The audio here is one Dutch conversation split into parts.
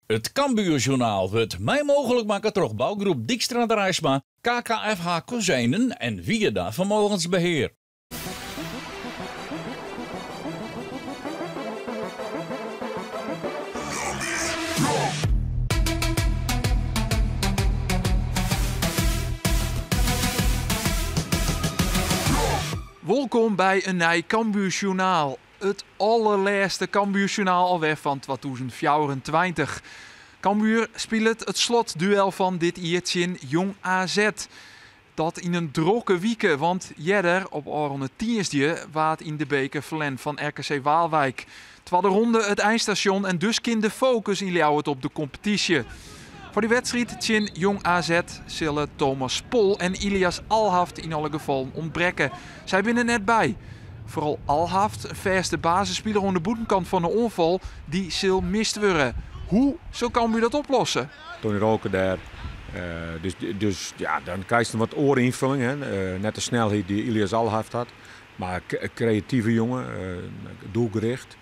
Het Cambuurjournaal wordt mij mogelijk maken door bouwgroep Dijkstra Drijsma, KKFH Kozijnen en Vieda Vermogensbeheer. Welkom bij een nieuw Cambuurjournaal. Het allerlaatste Cambuurjournaal alweer van 2024. Cambuur speelt het slotduel van dit jaartje Jong AZ. Dat in een drokke week, want jeder op Oranje Tiensdje waard in de beker verlen van RKC Waalwijk. Tweede ronde het eindstation en dus kind de focus in het op de competitie. Voor die wedstrijd tjen Jong AZ zullen Thomas Pol en Ilias Alhaft in alle gevallen ontbreken. Zij binnen net bij. Vooral Alhaft, een verste basisspeler aan de boetenkant van de onval, die zal mist worden. Hoe zo kan u dat oplossen? Tony Roker daar. Dus ja, dan krijg je wat oorinvulling. Hè. Net de snelheid die Ilias Alhaft had. Maar creatieve jongen, doelgericht.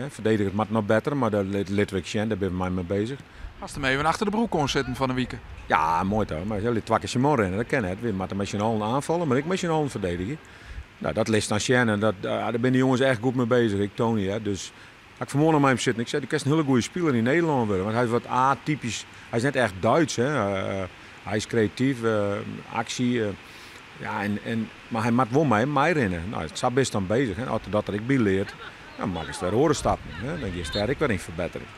Verdedigen het maar nog beter, maar daar laten we zien, daar ben ik mee bezig. Als hem even achter de broek kon zetten van een week. Ja, mooi toch. Maar jullie twakken morgen rennen, dat ken het. We moeten met z'n allen aanvallen, maar ik met z'n allen verdedigen. Nou, dat ligt aan Sjen en daar zijn de jongens echt goed mee bezig. Ik Tony, hè. Dus als ik vanmorgen met hem zit, ik zei, die is een hele goede speler in Nederland worden. Want hij is wat atypisch. Hij is net echt Duits, hè. Hij is creatief, actie. Ja, maar hij maakt wel mij rennen. Nou, het is best dan bezig. Hè. Als dat ik leert, dan mag ik weer horen stappen. Hè. Dan is er ik weer in verbetering.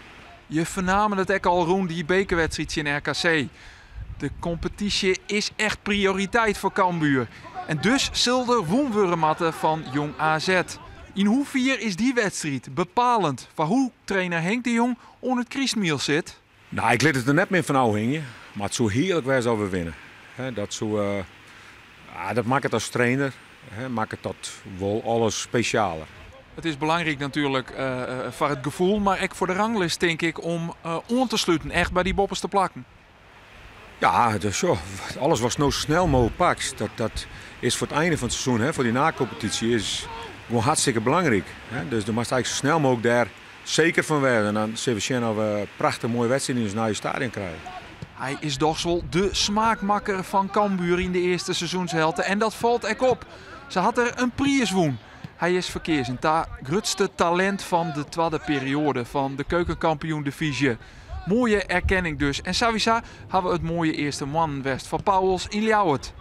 Je vernamen het ook al rond die bekerwedstrijd in RKC. De competitie is echt prioriteit voor Cambuur. En dus zullen woonwurmatten van Jong AZ. In hoeverre is die wedstrijd bepalend voor hoe trainer Henk de Jong onder het kriesmiel zit? Nou, ik liet het er net meer van hingen, maar het zou heerlijk zijn als we winnen. Dat maakt het als trainer, maakt het dat wel alles specialer. Het is belangrijk natuurlijk voor het gevoel, maar ook voor de ranglist denk ik om on te sluiten, echt bij die boppers te plakken. Ja, dus zo. Alles was nou zo snel mogelijk pakt. Dat is voor het einde van het seizoen, voor die na-competitie, is gewoon hartstikke belangrijk. Dus dan moet je eigenlijk zo snel mogelijk daar zeker van werden. En dan zullen we zien dat we een prachtig mooie wedstrijd in ons nieuwe stadion krijgen. Hij is toch wel de smaakmakker van Cambuur in de eerste seizoenshelft. En dat valt ook op. Ze had er een prijs woen. Hij is verkeersend het grootste talent van de tweede periode van de keukenkampioen-divisie. Mooie erkenning dus. En sowieso hebben we het mooie eerste man-west van Pauwels in Ljouwert.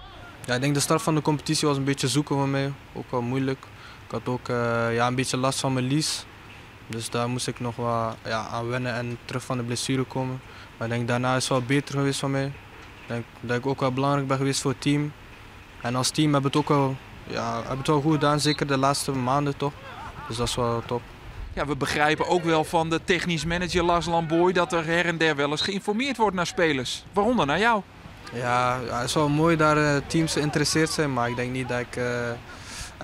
Ja, ik denk de start van de competitie was een beetje zoeken voor mij. Ook wel moeilijk. Ik had ook een beetje last van mijn lies. Dus daar moest ik nog wat aan wennen en terug van de blessure komen. Maar ik denk daarna is het wel beter geweest van mij. Ik denk dat ik ook wel belangrijk ben geweest voor het team. En als team hebben we het ook wel goed gedaan, zeker de laatste maanden toch. Dus dat is wel top. Ja, we begrijpen ook wel van de technisch manager Lars Lamboy dat er her en der wel eens geïnformeerd wordt naar spelers. Waaronder naar jou. Ja, het is wel mooi dat teams geïnteresseerd zijn, maar ik denk niet dat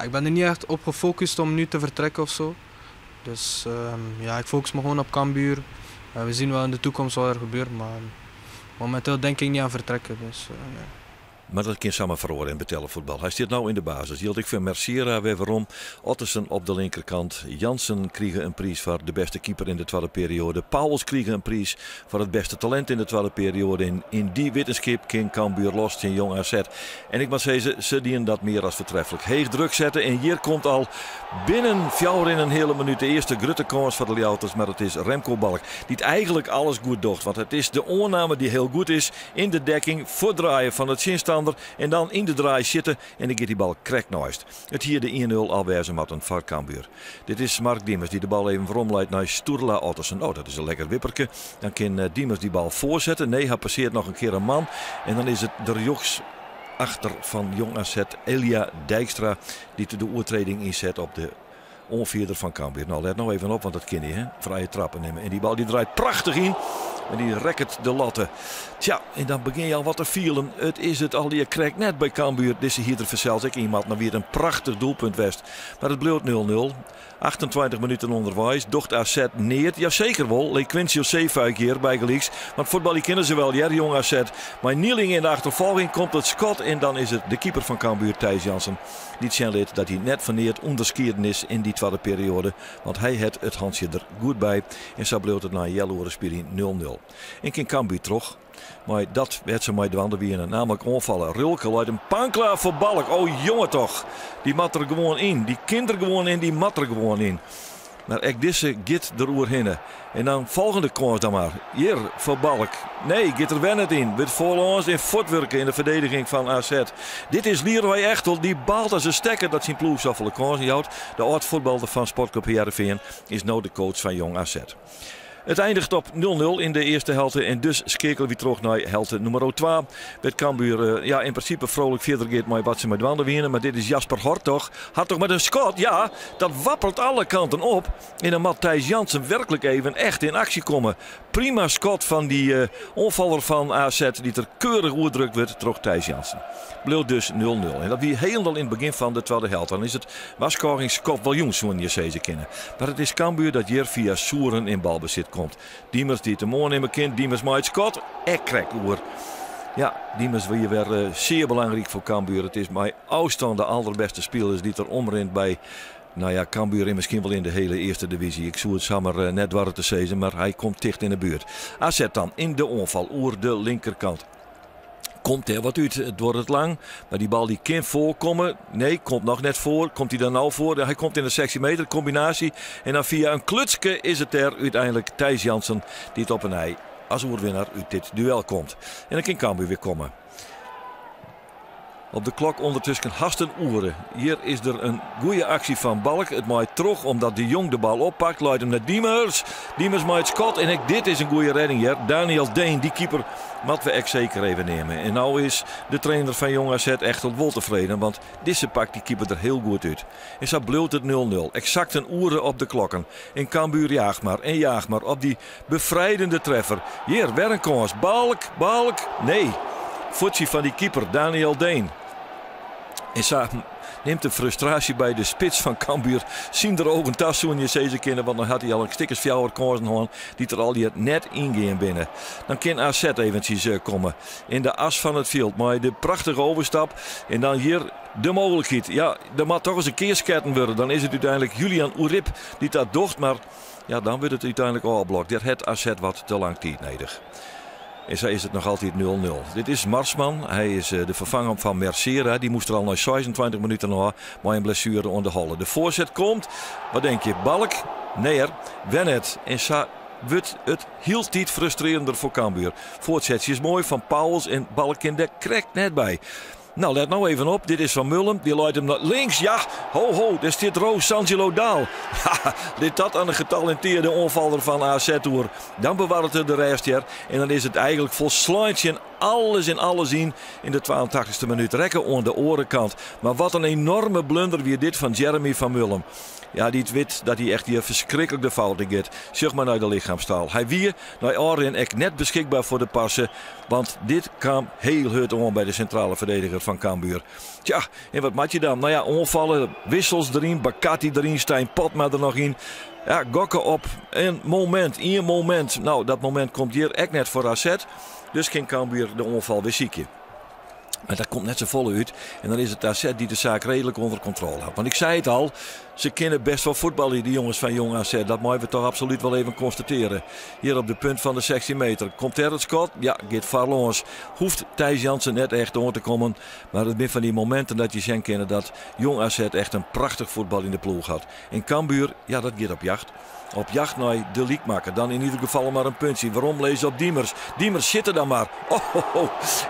ik ben er niet echt op gefocust om nu te vertrekken of zo. Dus ik focus me gewoon op Cambuur. We zien wel in de toekomst wat er gebeurt, maar momenteel denk ik niet aan vertrekken. Dus, nee. Maar dat kan samen verhoren in betellen Hij zit nu in de basis. Hield ik van Merciera weer waarom. Ottersen op de linkerkant. Jansen kregen een prijs voor de beste keeper in de tweede periode. Pauwels kregen een prijs voor het beste talent in de tweede periode. In die wetenschap kan Cambuur los in Jong AZ. En ik moet zeggen, ze dienen dat meer als vertreffelijk. Heeg druk zetten en hier komt al binnen 4 in een hele minuut de eerste grote kans voor de Ljouters. Maar het is Remco Balk die het eigenlijk alles goed doet. Want het is de oorname die heel goed is in de dekking voor draaien van het zinstander. En dan in de draai zitten en dan gaat die bal kreknooist. Het hier de 1-0 alweer ze matten voor Cambuur. Dit is Mark Diemers die de bal even veromleidt naar Sturla Ottersen. Oh, dat is een lekker wipperke. Dan kan Diemers die bal voorzetten. Nee, hij passeert nog een keer een man. En dan is het de jochs achter van Jong AZ, Elia Dijkstra, die de oortreding inzet op de onvierder van Cambuur. Nou, let nou even op, want dat kan niet, hè. Vrije trappen nemen. En die bal die draait prachtig in. En die rekt de latten. Tja, en dan begin je al wat te vielen. Het is het al, je krijgt net bij Cambuur. Dit is hier er verzeld ik iemand naar weer een prachtig doelpunt west. Maar het bleef 0-0. 28 minuten onderwijs. Docht AZ neer. Jazeker wel. Leek Quincy Zeefuik hier bij Gelieks. Want voetbal die kennen ze wel. Ja, Jong AZ. Maar Nieling in de achtervolging komt het schot. En dan is het de keeper van Cambuur, Thijs Jansen. Die tjenleed dat hij net verneerd onderskieren is in die tweede periode. Want hij had het handje er goed bij. En zo bleef het na Jelloeren speling 0-0. 0-0. En King Cambuur terug. Maar dat werd ze met de andere winnen. Namelijk onvallen. Rulke luidt een panklaar voor Balk. Oh jongen toch. Die mat er gewoon in. Die kinderen gewoon in. Die mat er gewoon in. Maar ek deze git er oerheen. En dan volgende kans dan maar. Hier voor Balk. Nee, git er wel net in. Met voorlangs in voetwerken in de verdediging van AZ. Dit is Leroy Echtel. Die baalt als een stekker dat zijn ploeg zoveel kansen houdt. De oud-voetballer van Sportclub Heerenveen is nou de coach van Jong AZ. Het eindigt op 0-0 in de eerste helft en dus schakelen we terug naar helft nummer 2. Met Cambuur in principe vrolijk verder gaat met wat ze met Wanden winnen. Maar dit is Jasper Hartog. Hartog met een schot, ja, dat wappert alle kanten op. En dan moet Thijs Jansen werkelijk even echt in actie komen. Prima schot van die onvaller van AZ die er keurig oerdrukt wordt, terug Thijs Jansen. Bleef dus 0-0. En dat wie helemaal in het begin van de tweede helft. Dan is het waskoringsskop wel jongens, zo'n je ze kennen. Maar het is Cambuur dat hier via Soeren in balbezit komt. Diemers die te mooi nemen kind. Diemers maait Scott. Krijgt oer. Ja, Diemers wil je weer zeer belangrijk voor Cambuur. Het is mijn afstand de allerbeste spelers die er omrent bij. Nou ja, Cambuur misschien wel in de hele eerste divisie. Ik zou het samen net waar te zeggen, maar hij komt dicht in de buurt. AZ dan in de onval oer de linkerkant. Komt er wat uit, het wordt het lang. Maar die bal die kan voorkomen. Nee, komt nog net voor. Komt hij dan nou voor? Hij komt in de 16 meter combinatie. En dan via een klutske is het er uiteindelijk Thijs Jansen die het op een ei als oerwinnaar uit dit duel komt. En dan kan Cambuur weer komen. Op de klok ondertussen hasten oeren. Hier is er een goede actie van Balk. Het maait terug omdat de Jong de bal oppakt. Luidt hem naar Diemers. Diemers maait Scott. En dit is een goede redding hier. Daniel Deen, die keeper, moeten we echt zeker even nemen. En nou is de trainer van Jong AZ echt wel tevreden. Want deze pakt die keeper er heel goed uit. En zo bleef het 0-0. Exact een oeren op de klokken. En Cambuur jaagt maar en jaagt maar op die bevrijdende treffer. Hier, weer een kans. Balk. Nee. Voetsie van die keeper, Daniel Deen. En zo neemt de frustratie bij de spits van Cambuur. Zien er ook een tas zo'n je ze kennen, want dan had hij al een stikkers fjouwer kansen gehad die er al die het net ingaan binnen. Dan kan AZ eventjes komen in de as van het veld. Maar de prachtige overstap en dan hier de mogelijkheid. Ja, er moet toch eens een keer sketten worden. Dan is het uiteindelijk Julian Oerip die dat docht, maar ja, dan wordt het uiteindelijk al blokt. Dit het AZ wat te lang tijd nodig. En zo is het nog altijd 0-0. Dit is Marsman. Hij is de vervanger van Mercera. Die moest er al na 26 minuten na. Maar een blessure onderhollen. De voorzet komt. Wat denk je? Balk? Nee, Wennet. En zo wordt het heel tijd frustrerender voor Cambuur. Voortzetje is mooi van Pauwels. En Balk in de krijgt net bij. Nou, let nou even op. Dit is Van Mullen. Die leidt hem naar links. Ja, ho. Daar zit Roos Sangelo Daal. Ja, dit dat aan de getalenteerde onvaller van AZ Tour. Dan bewaart het de rest hier. En dan is het eigenlijk vol slidje en alles in alles zien in de 82e minuut. Rekken aan de orenkant. Maar wat een enorme blunder weer dit van Jeremy Van Mullen. Ja, die weet dat hij echt hier verschrikkelijk de fouten gaat. Zeg maar naar de lichaamstaal. Hij wie naar Arjen echt net beschikbaar voor de passen. Want dit kwam heel hard om bij de centrale verdediger van Cambuur. Tja, en wat maak je dan? Nou ja, onvallen, wissels erin, Bakati erin, Stijn Potma er nog in. Ja, gokken op een moment. Nou, dat moment komt hier echt net voor AZ. Dus kan Cambuur de onval weer ziekje. Maar dat komt net zo vol uit. En dan is het AZ die de zaak redelijk onder controle had. Want ik zei het al, ze kennen best wel voetballen, die jongens van Jong AZ. Dat moeten we toch absoluut wel even constateren. Hier op de punt van de 16 meter. Komt er het schot? Ja, gaat Farlons. Hoeft Thijs Jansen net echt door te komen. Maar het zijn van die momenten dat je zien kennen dat Jong AZ echt een prachtig voetbal in de ploeg had. En Cambuur, ja, dat gaat op jacht. Op jacht naar de leakmaker. Dan in ieder geval maar een puntje. Waarom lees je op Diemers? Diemers zit er dan maar.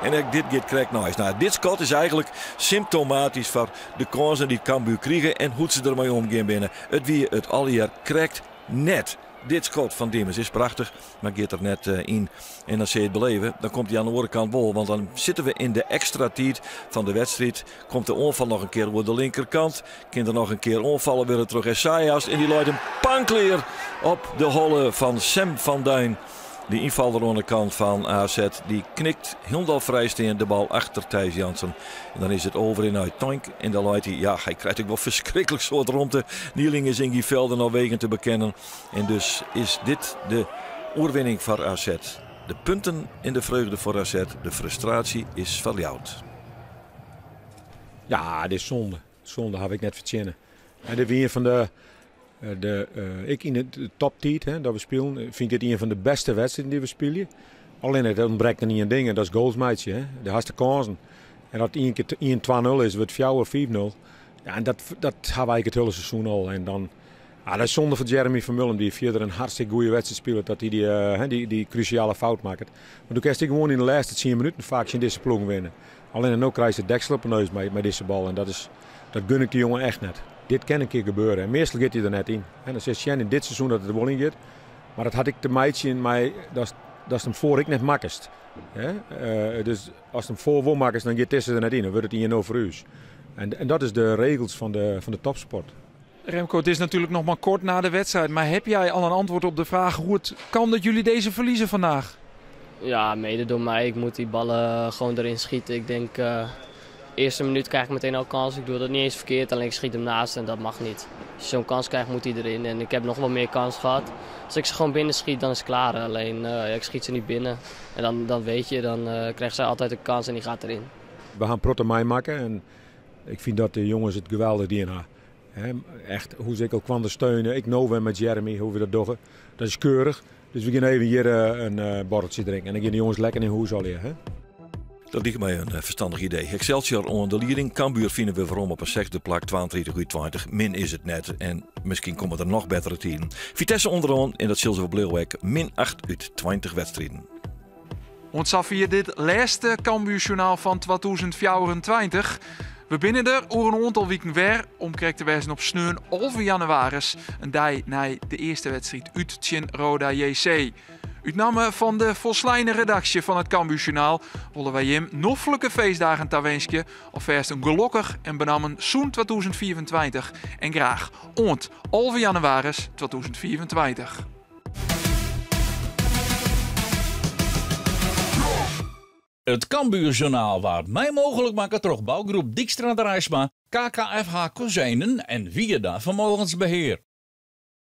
En dit gaat krijgt nice. Nou, dit schot is eigenlijk symptomatisch voor de kansen die Cambuur krijgen en hoe ze ermee omgaan binnen. Het wie het al hier krijgt net. Dit schot van Diemers is prachtig, maar gaat er net in. En als je het beleven, dan komt hij aan de andere kant bol. Want dan zitten we in de extra tijd van de wedstrijd. Komt de onval nog een keer over de linkerkant. Kan er nog een keer onvallen weer terug Esaias. En die leidt een pankleer op de holle van Sam van Duin. Die invaller aan de kant van AZ. Die knikt helemaal vrijsteen de bal achter Thijs Jansen. En dan is het over en uit Tank. En dan leidt hij, ja, hij krijgt ook wel verschrikkelijk soort rondte. Nielingen is in die velden al wegen te bekennen. En dus is dit de oorwinning voor AZ. De punten in de vreugde voor AZ. De frustratie is verjouwd. Ja, dit is zonde. Zonde heb ik net verzinnen. En de weer van de Ik in de top 10 dat we spelen, vind ik het een van de beste wedstrijden die we spelen. Alleen het ontbreekt er niet een ding en dat is goalsmeidje. Hè? De haste kansen. En dat 1 keer 1-2-0 is, wordt 4 of 4-0. Ja, en dat hebben we eigenlijk het hele seizoen al. En dan, dat is zonde voor Jeremy Vermeulen, die verder een hartstikke goede wedstrijd speelt, dat hij die cruciale fout maakt. Maar toen kan hij gewoon in de laatste 10 minuten vaak in deze ploeg winnen. Alleen nu krijgt hij de deksel op een neus met deze bal. En dat gun ik die jongen echt net. Dit kan een keer gebeuren. En meestal gaat hij er net in. En dan zegt Sjen in dit seizoen dat het er wel in gaat. Maar dat had ik de meidje in mij, dat is hem voor ik net makkest. Dus als hem voor wil makkest, dan gaat het er net in. Dan wordt het 1-0 voor u. En dat is de regels van de topsport. Remco, het is natuurlijk nog maar kort na de wedstrijd. Maar heb jij al een antwoord op de vraag hoe het kan dat jullie deze verliezen vandaag? Ja, mede door mij. Ik moet die ballen gewoon erin schieten. Ik denk, de eerste minuut krijg ik meteen al kans. Ik doe dat niet eens verkeerd, alleen ik schiet hem naast en dat mag niet. Als je zo'n kans krijgt, moet hij erin. En ik heb nog wel meer kans gehad. Als ik ze gewoon binnen schiet, dan is het klaar. Alleen, ik schiet ze niet binnen. En dan weet je, dan krijgt zij altijd een kans en die gaat erin. We gaan Protomai maken en ik vind dat de jongens het geweldig doen. Echt, hoe ze ook kwam te steunen. Ik know wel met Jeremy hoe we dat doen. Dat is keurig. Dus we gaan even hier een borreltje drinken. En dan gaan de jongens lekker in huis al hier. Dat lijkt mij een verstandig idee. Excelsior onder de leiding. Cambuur vinden we waarom op een 6e plak, 32-20. Min is het net. En misschien komen er nog betere tijden. Vitesse onderaan en dat zullen we op Leeuwijk. -8 uit 20 wedstrijden. Want Safir, dit laatste Cambuurjournaal van 2024. We binnen er over een aantal weken weer om correct te wijzen op sneun 11 januari. Een dag na de eerste wedstrijd uit tegen Roda JC. Uit namen van de volslijne redactie van het Cambuurjournaal willen wij hem noffelijke feestdagen te wensen. Alvast een gelukkig en benamen zoen 2024. En graag ont 11 januari 2024. Het Cambuurjournaal waar mij mogelijk maken door bouwgroep Dijkstra de Rijsma, KKFH Kozijnen en Wieda Vermogensbeheer.